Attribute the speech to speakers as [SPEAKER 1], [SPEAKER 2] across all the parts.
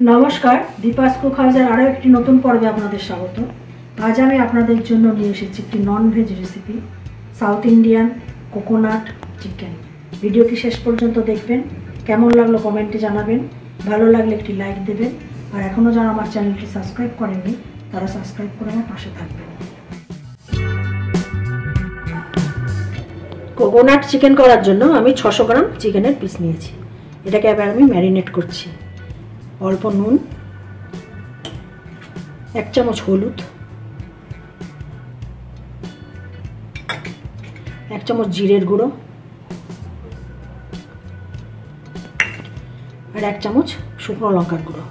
[SPEAKER 1] नमस्कार दीपास कुक हाउसेर आरो एकटी नतून पर्वे आपनादेर स्वागत। आज आमि आपनादेर जोन्नो निये एसेछि एकटी non veg recipe south Indian कोकोनाट chicken. भिडियोटी शेष पर्यन्त देखबेन। केमन लागलो कमेंटे जानाबेन, भालो लागले एकटी लाइक देबेन और एखोनो जारा आमार चैनेलटी सबस्क्राइब करेननि तारा सबस्क्राइब करे आमार पाशे थाकबेन। कोकोनाट चिकेन करार जोन्नो आमि 600 ग्राम चिकेनेर पिस नियेछि। एटाके एबार आमि मैरिनेट करछि। अल्प नुन, एक चामच हलुद, एक चामच जिरेर गुड़ो और एक चामच शुकनो लंकार गुड़ो।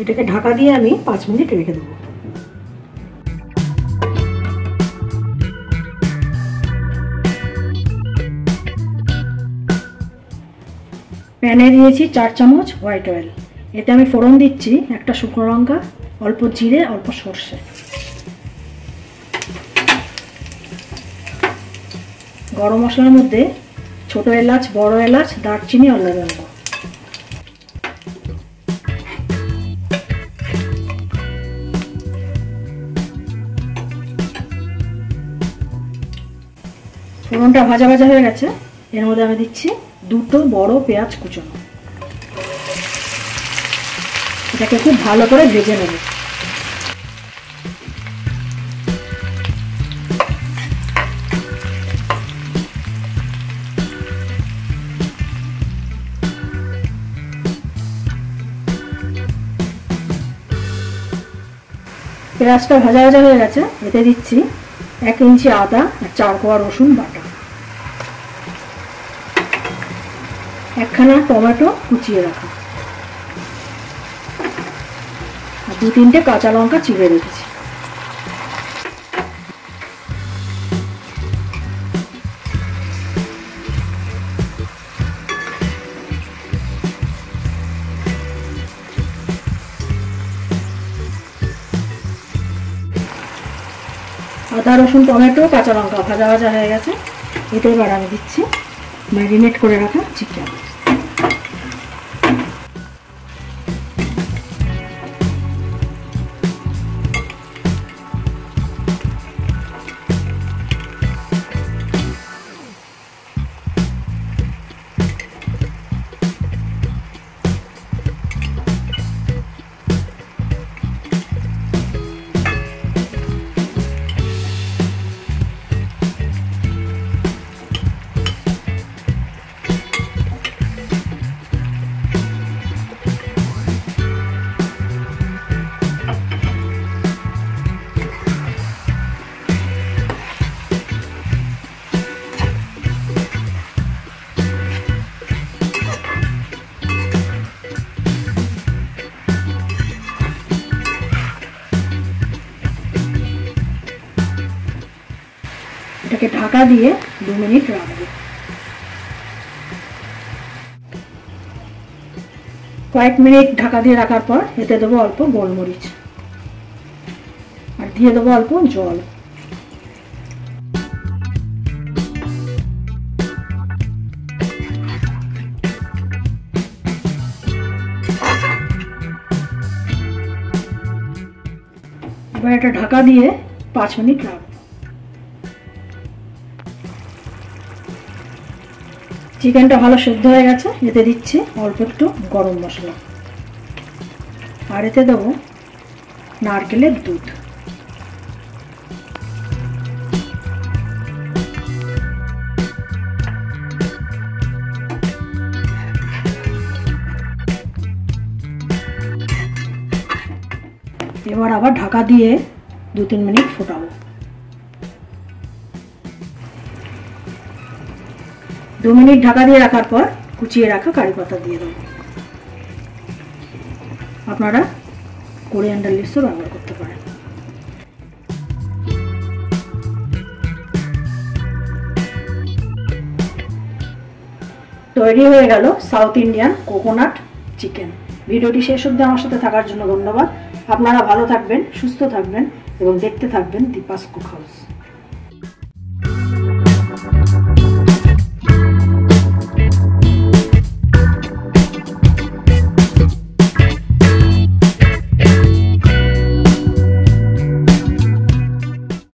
[SPEAKER 1] এটাকে ঢাকা দিয়ে আমি 5 মিনিট রেখে দেব। প্যানে দিয়েছি 4 চামচ হোয়াইট অয়েল। এতে আমি ফোড়ন দিচ্ছি একটা শুকনো লঙ্কা, অল্প জিরে, অল্প সরষে। গরম মশলার মধ্যে ছোট এলাচ, বড় এলাচ, দারচিনি আর লবঙ্গ। ফোড়নটা ভাজা ভাজা হয়ে গেছে। এর মধ্যে আমি দিচ্ছি দুটো বড় পেঁয়াজ কুচনো। এটাকে খুব ভালো করে ভেজে নেব। পেঁয়াজটা ভাজা ভাজা হয়ে গেছে। এতে দিচ্ছি 1 ইঞ্চি আদা আর 4 কোয়া রসুন বাটা, একখানা টমেটো কুচিয়ে রাখা আর 2-3টে কাঁচা লঙ্কা চিড়ে রেখেছি। আদা রসুন টমেটো কাঁচা লঙ্কা ভাজা ভাজা হয়ে গেছে। এতে এবার আমি দিচ্ছি ম্যারিনেট করে রাখা চিকেন। এটাকে ঢাকা দিয়ে 2 মিনিট রাখবো। কয়েক মিনিট ঢাকা দিয়ে রাখার পর এতে দেবো অল্প গোলমরিচ আর দিয়ে দেবো অল্প জল। এবার এটা ঢাকা দিয়ে 5 মিনিট রাখবো। চিকেনটা ভালো সেদ্ধ হয়ে গেছে। এতে দিচ্ছি অল্প একটু গরম মশলা আর এতে দেবো নারকেলের দুধ। এবার আবার ঢাকা দিয়ে 2-3 মিনিট ফোটাবো। 2 মিনিট ঢাকা দিয়ে রাখার পর কুচিয়ে রাখা কারি পাতা দিয়ে দেবো। আপনারা কোরিয়ান্ডার লিভসও ব্যবহার করতে পারেন। তৈরি হয়ে গেল সাউথ ইন্ডিয়ান কোকোনাট চিকেন। ভিডিওটি শেষ অবধি আমার সাথে থাকার জন্য ধন্যবাদ। আপনারা ভালো থাকবেন, সুস্থ থাকবেন এবং দেখতে থাকবেন দীপাস কুক হাউস।